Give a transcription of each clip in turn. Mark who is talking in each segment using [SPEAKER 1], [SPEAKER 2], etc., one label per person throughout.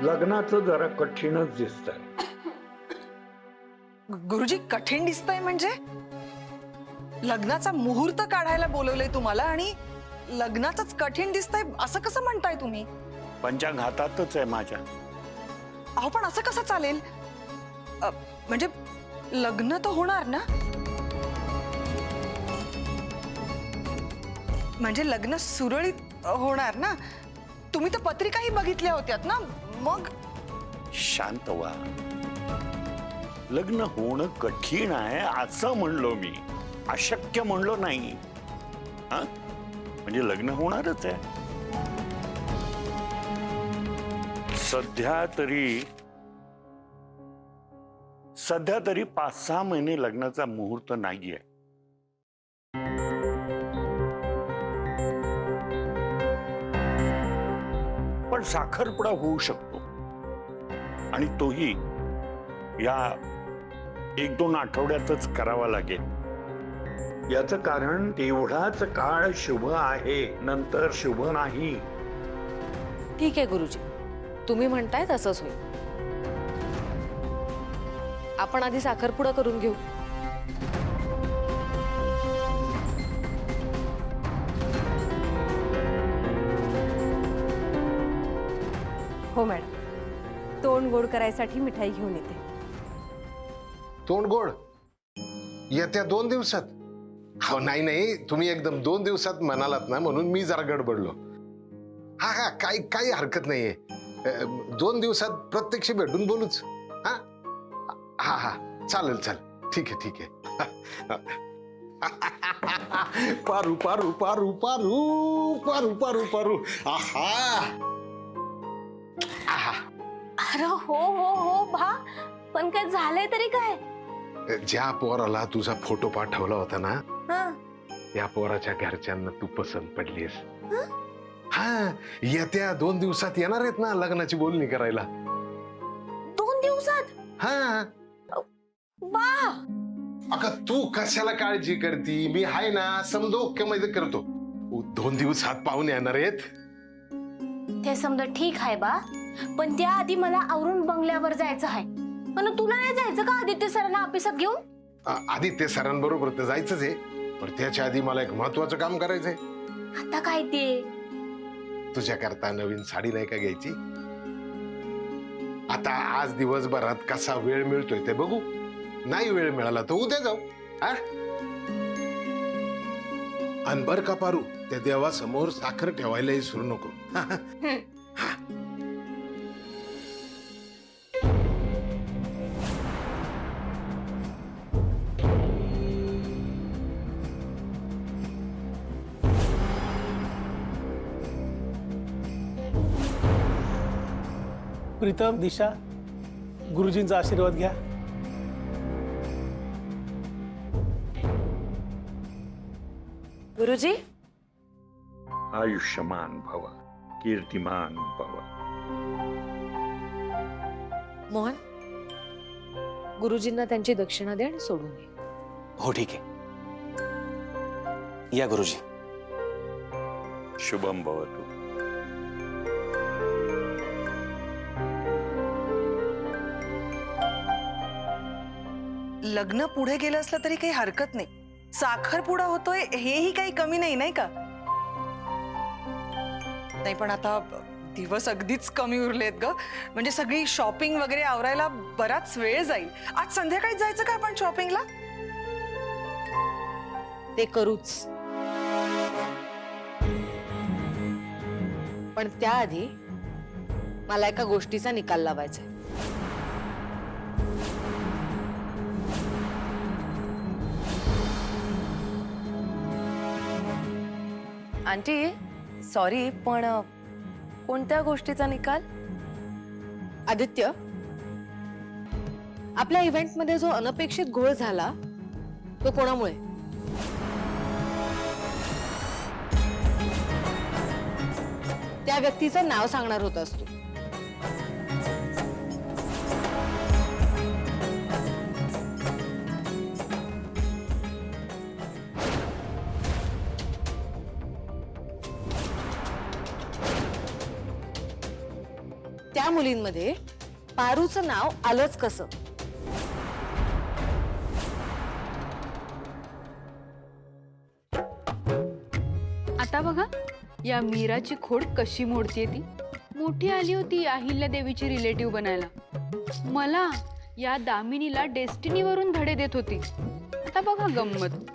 [SPEAKER 1] लग्नाचं जरा कठीणच दिसतंय.
[SPEAKER 2] गुरुजी कठीण दिसतंय म्हणजे? लग्नाचा मुहूर्त काढायला बोलवलंय तुम्हाला आणि लग्नाचंच कठीण दिसतंय असं कसं म्हणताय तुम्ही?
[SPEAKER 1] पंचांग हातातच आहे माझ्या.
[SPEAKER 2] अहो पण असं कसं चालेल? म्हणजे लग्न तर होणार ना? म्हणजे लग्न सुरळीत होणार ना? तुम्ही तर पत्रिकाही बघितल्या होत्यात ना? मग
[SPEAKER 1] शांत व्हा. लग्न होणं कठीण आहे असं म्हणलो मी, अशक्य म्हणलो नाही. हा म्हणजे लग्न होणारच आहे. सध्या तरी 5-6 महिने लग्नाचा मुहूर्त नाहीये. पण साखरपुडा होऊ शकतो आणि तोही या 1-2 आठवड्यातच करावा लागेल. याचं कारण तेवढाच काळ शुभ आहे, नंतर शुभ नाही.
[SPEAKER 3] ठीक आहे गुरुजी, तुम्ही म्हणताय तसंच होईल. आपण आधी साखरपुडा करून घेऊ.
[SPEAKER 4] हो मॅडम, तोंड गोड करायसाठी मिठाई घेऊन येते.
[SPEAKER 5] तोंड गोड येत्या 2 दिवसात? हो नाही नाही, तुम्ही एकदम 2 दिवसात म्हणालात ना, म्हणून मी जरा गडबडलो. हा हा, काही हरकत नाहीये. 2 दिवसात प्रत्यक्ष भेटून बोलूच. हा हा हा, चालेल चालेल, ठीक आहे ठीक आहे. पारू पारू पारू पारू पारू पारू पारू. आहा आहा.
[SPEAKER 6] अरे हो हो हो भा, पण काय झालंय तरी काय?
[SPEAKER 5] ज्या पोराला तुझा फोटो पाठवला होता ना,
[SPEAKER 6] हं.
[SPEAKER 5] या पोराच्या घरच्यांना तू पसंत पडलीस. हा, येत्या 2 दिवसात येणार आहेत ना लग्नाची बोलणी करायला.
[SPEAKER 6] 2 दिवसात?
[SPEAKER 5] हा.
[SPEAKER 6] बा,
[SPEAKER 5] अगं तू कशाला काळजी करती, मी हाय ना, समजो मध्ये करतो. 2 दिवसात पाहुणे येणार आहेत.
[SPEAKER 6] ते समजा ठीक आहे बा, पण त्याआधी मला आवरून बंगल्यावर जायचं आहे. पण तुला नाही जायचं का आदित्य सरांना ऑफिसात घेऊन?
[SPEAKER 5] आदित्य सरांबरोबर तर जायचंच आहे, पण त्याच्या आधी मला एक महत्वाचं काम करायचंय.
[SPEAKER 6] आता काय ते?
[SPEAKER 5] तुझ्याकरता नवीन साडी नाही का घ्यायची? आता आज दिवसभरात कसा वेळ मिळतोय ते बघू. नाही वेळ मिळाला तर उद्या जाऊ. अनबर का पारू, त्या देवासमोर साखर ठेवायला विसरू नको.
[SPEAKER 7] प्रीतम, दिशा, गुरुजींचा आशीर्वाद घ्या.
[SPEAKER 3] गुरुजी,
[SPEAKER 1] आयुष्यमान भव, कीर्तिमान भव.
[SPEAKER 3] मोहन, गुरुजींना त्यांची दक्षिणा दे आणि सोडून ये.
[SPEAKER 8] हो ठीक आहे. या गुरुजी.
[SPEAKER 1] शुभम भवतु.
[SPEAKER 2] लग्न पुढे गेलं असलं तरी काही हरकत नाही. साखरपुडा होतोय हेही काही कमी नाही, नाही का? नाही पण आता दिवस अगदीच कमी उरलेत ग. म्हणजे सगळी शॉपिंग वगैरे आवरायला बराच वेळ जाईल. आज संध्याकाळी जायचं का आपण शॉपिंगला?
[SPEAKER 3] ते करूच, पण त्याआधी मला एका गोष्टीचा निकाल लावायचा.
[SPEAKER 9] आंटी सॉरी, पण कोणत्या गोष्टीचा निकाल?
[SPEAKER 3] आदित्य, आपल्या इव्हेंटमध्ये जो अनपेक्षित घोळ झाला तो कोणामुळे? त्या व्यक्तीचं नाव सांगणार होतास तू. त्या त्या मुलींमध्ये पारूचं नाव आलंच कसं?
[SPEAKER 8] आता बघा या मीराची खोड कशी मोडतीये ती. मोठी आली होती अहिल्या देवीची रिलेटिव्ह बनायला. मला या दामिनीला डेस्टिनीवरून धडे देत होती. आता बघा गंमत.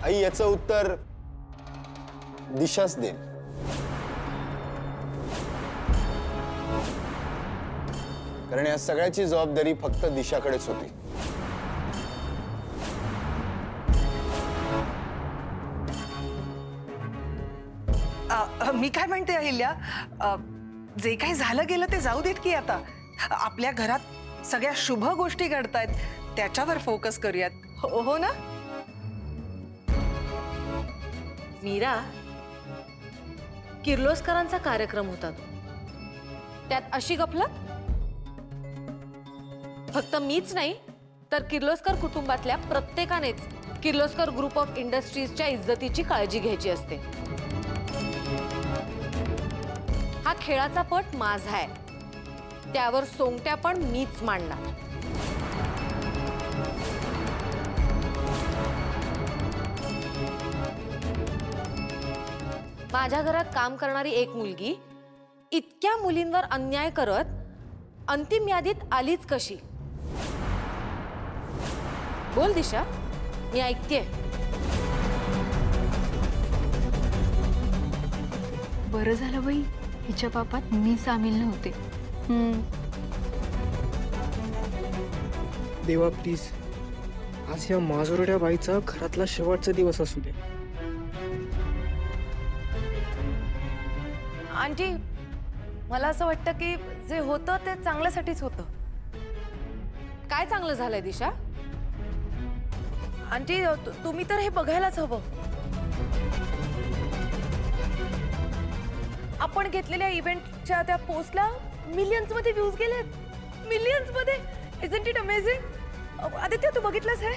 [SPEAKER 10] आई याचं उत्तर दिशाच देईल. कारण या सगळ्याची जबाबदारी फक्त दिशाकडेच होती.
[SPEAKER 2] मी काय म्हणते अहिल्या, जे काही झालं गेलं ते जाऊ देत की आता. आपल्या घरात सगळ्या शुभ गोष्टी घडतायत, त्याच्यावर फोकस करूयात. हो ना?
[SPEAKER 3] मीरा, किर्लोस्करांचा कार्यक्रम होता तो. त्यात अशी गफलत? फक्त मीच नाही तर किर्लोस्कर कुटुंबातल्या प्रत्येकानेच किर्लोस्कर ग्रुप ऑफ इंडस्ट्रीजच्या इज्जतीची काळजी घ्यायची असते. हा खेळाचा पट माझा आहे, त्यावर सोंगट्या पण मीच मांडणार. माझ्या घरात काम करणारी एक मुलगी इतक्या मुलींवर अन्याय करत अंतिम यादीत आलीच कशी? बोल दिशा, मी ऐकतेय.
[SPEAKER 8] बरं झालं बाई हिच्या पापात मी सामील नव्हते.
[SPEAKER 11] देवा प्लीज, आज या माजुरड्या बाईचा घरातला शेवटचा दिवस असू दे.
[SPEAKER 9] आंटी, मला असं वाटतं की जे होतं ते चांगल्यासाठीच होतं.
[SPEAKER 3] काय चांगलं झालंय दिशा?
[SPEAKER 9] आंटी, तुम्ही तर हे बघायलाच हवं. आपण घेतलेल्या इव्हेंटच्या त्या पोस्टला मिलियन्स मध्ये व्ह्यूज गेलेत. मिलियन्स मध्ये. Isn't it amazing? आदित्य, तू बघितलंस हे?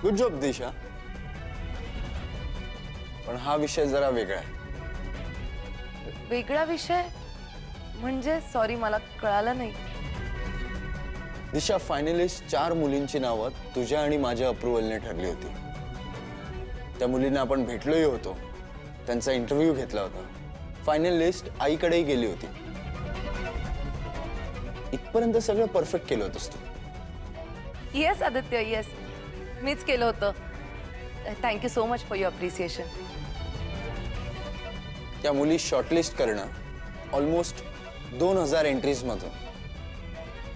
[SPEAKER 10] Good job Disha. पण हा विषय जरा वेगळा आहे.
[SPEAKER 9] वेगळा विषय म्हणजे? सॉरी, मला कळालं नाही.
[SPEAKER 10] दिशा, फायनलिस्ट 4 मुलींची नावं तुझ्या आणि माझ्या अप्रुव्हलने ठरली होती. त्या मुलींना आपण भेटलोही होतो, त्यांचा इंटरव्ह्यू घेतला होता. फायनल लिस्ट आईकडेही गेली होती. इथपर्यंत सगळं परफेक्ट केलं होतंस तू.
[SPEAKER 9] येस आदित्य, येस, मीच केलं होतं. Thank you so much for your appreciation.
[SPEAKER 10] त्या मुली शॉर्टलिस्ट करणं ऑलमोस्ट 2000 एंट्रीज मधून.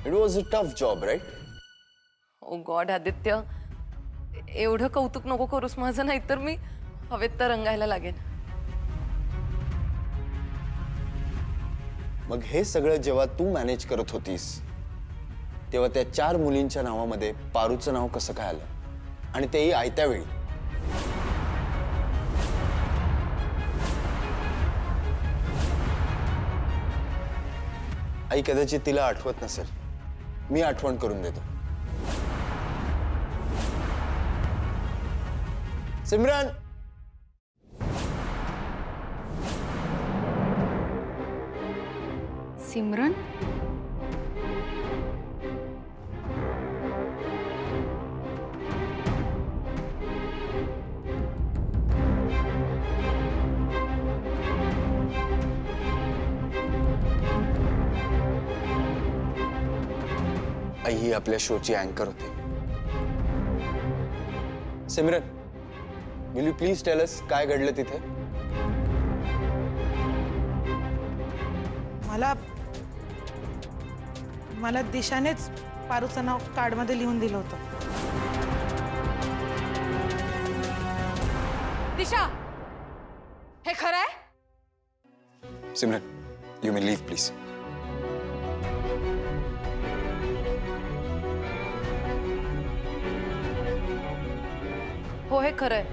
[SPEAKER 10] It was a tough job, right?
[SPEAKER 9] Oh God Aditya, एवढं कौतुक नको करूस माझं, नाही तर मी हवेत तर रंगायला लागेन.
[SPEAKER 10] मग हे सगळं जेव्हा तू मॅनेज करत होतीस तेव्हा त्या 4 मुलींच्या नावामध्ये पारूचं नाव कसं काय आलं? आणि तेही आयत्या वेळी. आई कदाचित तिला आठवत नसेल, मी आठवण करून देतो. सिमरन,
[SPEAKER 8] सिमरन,
[SPEAKER 10] आई ही आपल्या शोची अँकर होती. Simran, will you please tell us काय घडलं तिथे?
[SPEAKER 12] मला दिशानेच पारूचं नाव कार्डमध्ये लिहून दिलं होतं.
[SPEAKER 3] दिशा, हे खरं आहे?
[SPEAKER 10] Simran, you may leave please.
[SPEAKER 9] हो, हे खरंय.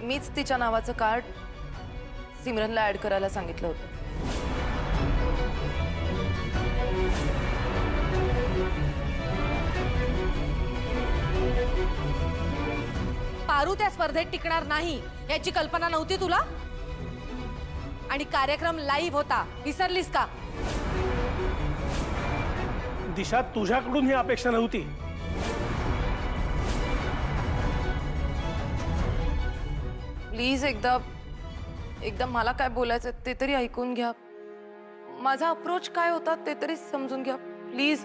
[SPEAKER 9] मीच तिच्या नावाचं कार्ड सिमरनला ऍड करायला सांगितलं होतं.
[SPEAKER 3] पारू त्या स्पर्धेत टिकणार नाही याची कल्पना नव्हती तुला? आणि कार्यक्रम लाईव्ह होता, विसरलीस का?
[SPEAKER 7] दिशा, तुझ्याकडून ही अपेक्षा नव्हती.
[SPEAKER 9] प्लीज एकदा मला काय बोलायचं ते तरी ऐकून घ्या. माझा अप्रोच काय होता ते तरी समजून घ्या प्लीज.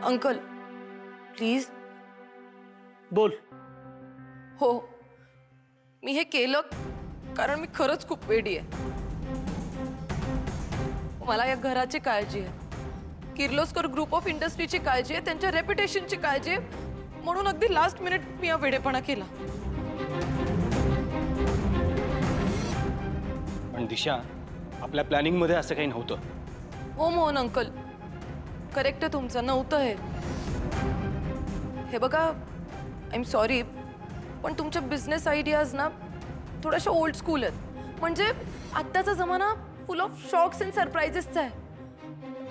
[SPEAKER 9] Uncle please.
[SPEAKER 7] बोल.
[SPEAKER 9] हो, मी हे केलं कारण मी खरंच खूप वेडी आहे. मला या घराची काळजी आहे, किर्लोस्कर ग्रुप ऑफ इंडस्ट्रीची काळजी आहे, त्यांच्या रेप्युटेशनची काळजी आहे. म्हणून अगदी लास्ट मिनिट मी हा वेडेपणा केला.
[SPEAKER 13] पण दिशा, आपल्या प्लॅनिंग मध्ये असं काही नव्हतं.
[SPEAKER 9] हो मोहन अंकल, करेक्ट आहे तुमचं, नव्हतं हे. हे बघा, आय एम सॉरी, पण तुमच्या बिझनेस आयडियाज ना थोड्याशा ओल्ड स्कूल आहेत. म्हणजे आत्ताचा जमाना फुल ऑफ शॉक्स अँड सरप्राइजेसचा आहे.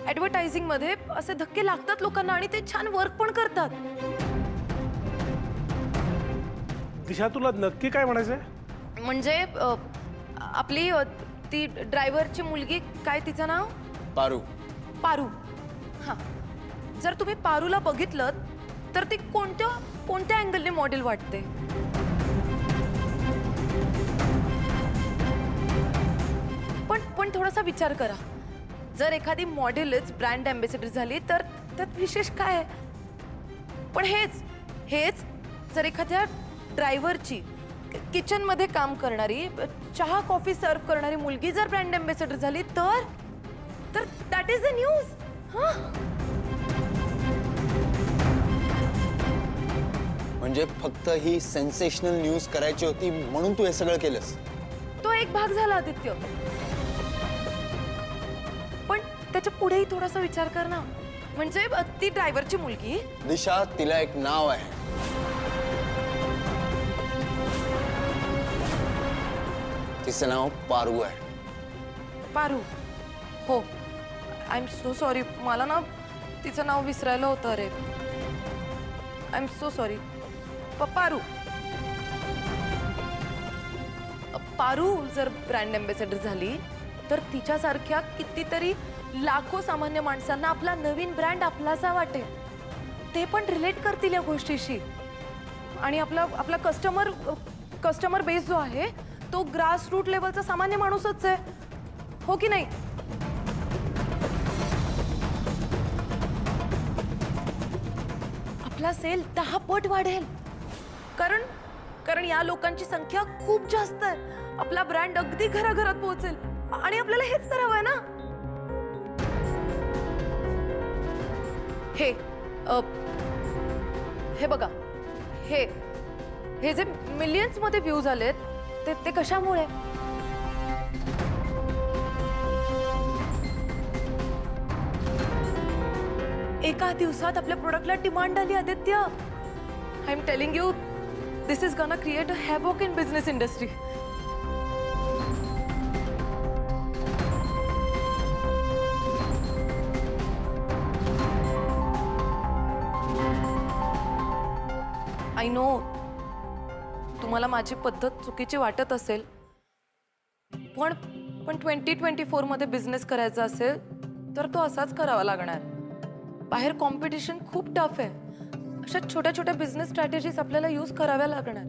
[SPEAKER 9] ॲडव्हर्टायझिंग मध्ये असे धक्के लागतात लोकांना आणि ते छान वर्क पण करतात.
[SPEAKER 7] दिशा, तुला नक्की काय म्हणायचंय?
[SPEAKER 9] म्हणजे आपली ती ड्रायव्हरची मुलगी, काय तिचं नाव?
[SPEAKER 10] पारू.
[SPEAKER 9] पारू. हां, जर तुम्ही पारूला बघितलं तर ती कोणत्या अँगलने मॉडेल वाटते? पण थोडासा विचार करा, जर एखादी मॉडेलच ब्रँड अँबॅसेडर झाली तर त्यात विशेष काय आहे? पण हेच जर एखाद्या ड्रायव्हरची, किचनमध्ये काम करणारी, चहा कॉफी सर्व करणारी मुलगी जर ब्रँड अँबॅसेडर झाली तर दॅट इज द न्यूज.
[SPEAKER 10] म्हणजे फक्त ही सेन्सेशनल न्यूज करायची होती म्हणून तू हे सगळं केलंस?
[SPEAKER 9] तो एक भाग झाला आदित्य, पण त्याच्या पुढेही थोडासा विचार कर ना. म्हणजे ती ड्रायव्हरची मुलगी
[SPEAKER 10] दिशा, तिला एक नाव आहे. तिचं नाव पारू आहे.
[SPEAKER 9] पारू. हो, आय एम सो सॉरी, मला ना तिचं नाव विसरायला होतं. अरे, I am so sorry. Paru. Paru जर ब्रँड अँबॅसेडर झाली तर तिच्यासारख्या कितीतरी लाखो सामान्य माणसांना आपला नवीन ब्रँड आपलासा वाटेल. ते पण रिलेट करतील या गोष्टीशी. आणि आपला कस्टमर बेस जो आहे तो ग्रास रूट लेवलचा सामान्य माणूसच आहे, हो की नाही? आपला सेल 10 पट वाढेल, कारण या लोकांची संख्या खूप जास्त आहे. आपला ब्रँड अगदी घराघरात पोहोचेल आणि आपल्याला हेच तर हवंय ना. हे बघा, हे जे मिलियन्स मध्ये व्ह्यूज आलेत ते कशामुळे? एका दिवसात आपल्या प्रोडक्टला डिमांड आली Aditya. I am telling you, this is gonna create a havoc in business industry. I know तुम्हाला माझी पद्धत चुकीची वाटत असेल, पण 2024 मध्ये बिझनेस करायचा असेल तर तो असाच करावा लागणार. बाहेर कॉम्पिटिशन खूप टफ आहे. अशा छोट्या छोट्या बिझनेस स्ट्रॅटेजीज आपल्याला यूज कराव्या लागणार.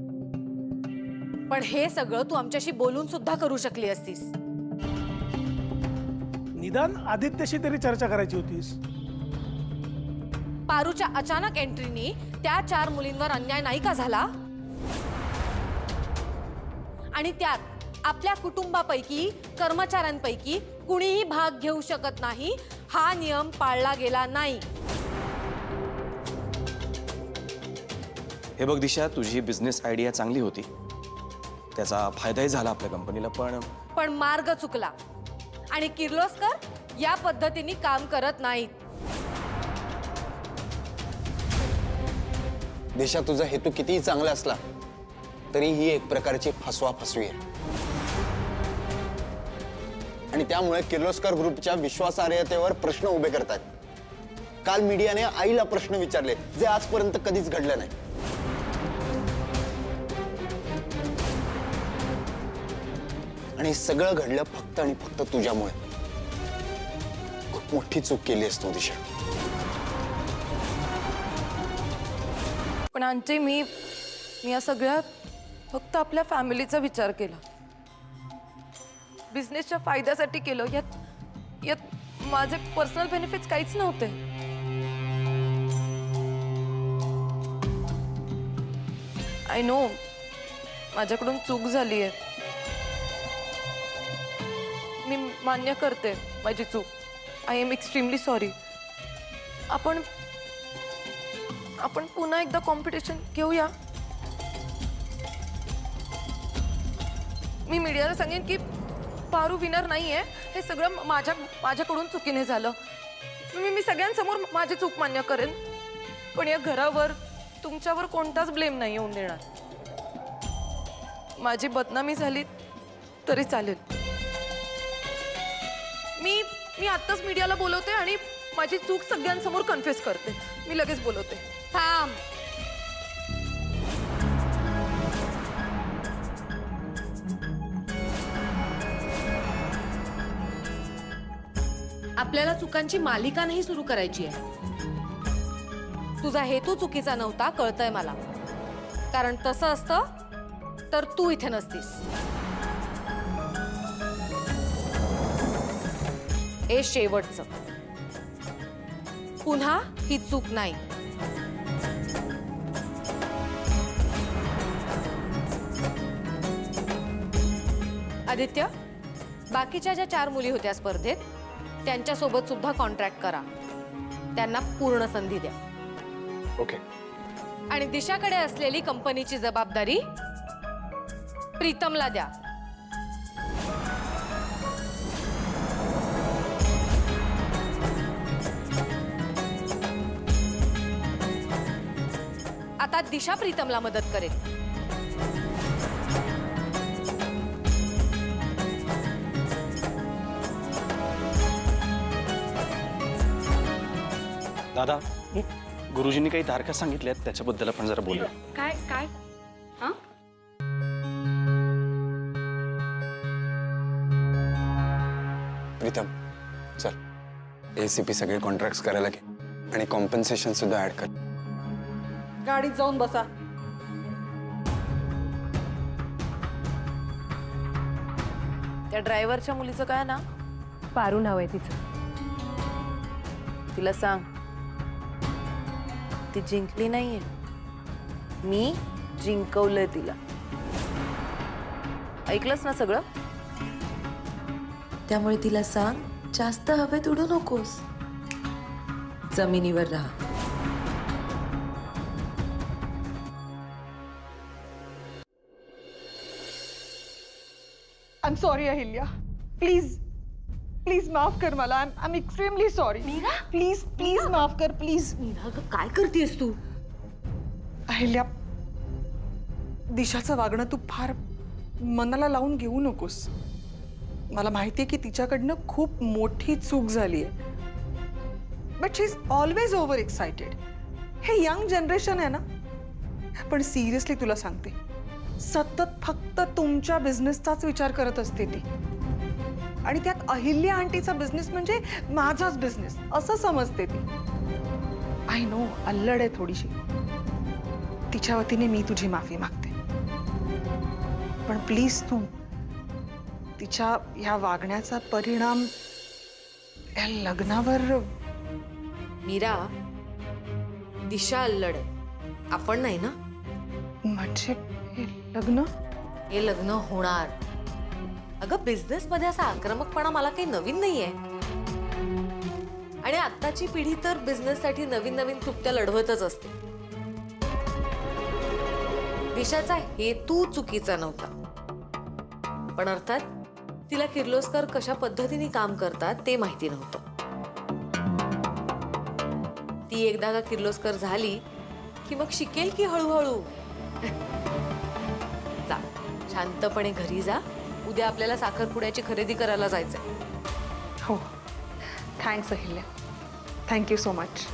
[SPEAKER 3] पण हे सगळं तू आमच्याशी बोलून सुद्धा करू शकली असतीस.
[SPEAKER 7] निदान आदित्यशी तरी चर्चा करायची होतीस.
[SPEAKER 3] पारूच्या अचानक एंट्रीनी त्या 4 मुलींवर अन्याय नाही का झाला? आणि त्यात आपल्या कुटुंबापैकी, कर्मचाऱ्यांपैकी कुणीही भाग घेऊ शकत नाही, हा नियम पाळला गेला नाही.
[SPEAKER 13] हे बघ दिशा, तुझी बिझनेस आयडिया चांगली होती, त्याचा फायदाही झाला आपल्या कंपनीला,
[SPEAKER 3] पण मार्ग चुकला. आणि किर्लोस्कर या पद्धतीने काम करत नाहीत.
[SPEAKER 10] दिशा, तुझा हेतू कितीही चांगला असला तरी ही एक प्रकारची फसवी आहे. आणि त्यामुळे किर्लोस्कर ग्रुपच्या विश्वासार्हतेवर प्रश्न उभे करतात. काल मीडियाने आईला प्रश्न विचारले जे आजपर्यंत कधीच घडलं नाही. आणि सगळं घडलं फक्त आणि फक्त तुझ्यामुळे. खूप मोठी चूक केली आहेस तू दिशा.
[SPEAKER 9] पण आंटी मी या सगळ्यात फक्त आपल्या फॅमिलीचा विचार केला, बिझनेसच्या फायद्यासाठी केलं. यात माझे पर्सनल बेनिफिट्स काहीच नव्हते. आय नो माझ्याकडून चूक झाली आहे. मी मान्य करते माझी चूक. I am extremely sorry. आपण पुन्हा एकदा कॉम्पिटिशन घेऊया. मी मीडियाला सांगेन की पारू विनर नाहीये, हे सगळं माझ्याकडून चुकीने झालं. मी सगळ्यांसमोर माझी चूक मान्य करेन, पण या घरावर तुमच्यावर कोणताच ब्लेम नाही येऊन देणार. माझी बदनामी झाली तरी चालेल. मी आत्ताच मीडियाला बोलवते आणि माझी चूक सगळ्यांसमोर कन्फेस करते. मी लगेच बोलवते.
[SPEAKER 3] थांब. आपल्याला चुकांची मालिका नाही सुरू करायची आहे. तुझा हेतू चुकीचा नव्हता, कळतंय मला. कारण तसं असतं तर तू इथे नसतीस. हे शेवटचं. पुन्हा ही चूक नाही. आदित्य, बाकीच्या ज्या 4 मुली होत्या स्पर्धेत त्यांच्यासोबत सुद्धा कॉन्ट्रॅक्ट करा. त्यांना पूर्ण संधी द्या.
[SPEAKER 5] ओके.
[SPEAKER 3] आणि दिशाकडे असलेली कंपनीची जबाबदारी प्रीतमला द्या. आता दिशा प्रीतमला मदत करेल.
[SPEAKER 13] दादा, गुरुजींनी काही तारखा सांगितल्यात, त्याच्याबद्दल आपण जरा बोलूया.
[SPEAKER 8] काय काय हां
[SPEAKER 10] प्रीतम चल, ACP सगळे कॉन्ट्रॅक्ट्स करायला घे आणि कॉम्पन्सेशन सुद्धा ऍड कर.
[SPEAKER 9] गाडीत जाऊन बसा. त्या ड्रायव्हरच्या मुलीचं काय ना?
[SPEAKER 4] पारू नाव आहे तिचं.
[SPEAKER 9] तिला सांग ती जिंकली नाहीये, मी जिंकवलंय तिला. ऐकलंस ना सगळं? त्यामुळे तिला सांग जास्त हवेत उडू नकोस, जमिनीवर राहा.
[SPEAKER 2] I am sorry Ahilya. Please please माफ कर मला. I am extremely sorry. Please please माफ कर प्लीज.
[SPEAKER 3] काय करतेस तू?
[SPEAKER 2] अहिल्या, दिशाचं वागणं तू फार मनाला लावून घेऊ नकोस. मला माहिती आहे की तिच्याकडनं खूप मोठी चूक झाली आहे, but she is always over excited. हे यंग जनरेशन आहे ना. पण सिरियसली तुला सांगते, सतत फक्त तुमच्या बिझनेसचाच विचार करत असते ती. आणि त्यात अहिल्या आंटीचा बिझनेस म्हणजे माझाच बिझनेस असं समजते ती. आय नो अल्लड आहे थोडीशी. तिच्या वतीने मी तुझी माफी मागते. पण प्लीज तू तिच्या ह्या वागण्याचा परिणाम या लग्नावर.
[SPEAKER 3] मीरा, दिशा अल्लड, आपण नाही ना.
[SPEAKER 2] म्हणजे हे
[SPEAKER 3] लग्न होणार. अगं, बिझनेस मध्ये असा आक्रमकपणा मला काही नवीन नाहीये. आणि आत्ताची पिढी तर बिझनेस साठी नवीन नवीन क्लुप्त्या लढवतच असते. दिशाचा हेतू चुकीचा नव्हता, पण अर्थात तिला किर्लोस्कर कशा पद्धतीने काम करतात ते माहिती नव्हतं. ती एकदा का किर्लोस्कर झाली की मग शिकेल की हळूहळू. जा, शांतपणे घरी जा. उद्या आपल्याला साखरपुड्याची खरेदी करायला जायचंय.
[SPEAKER 2] हो, thanks Ahilya. Thank you so much.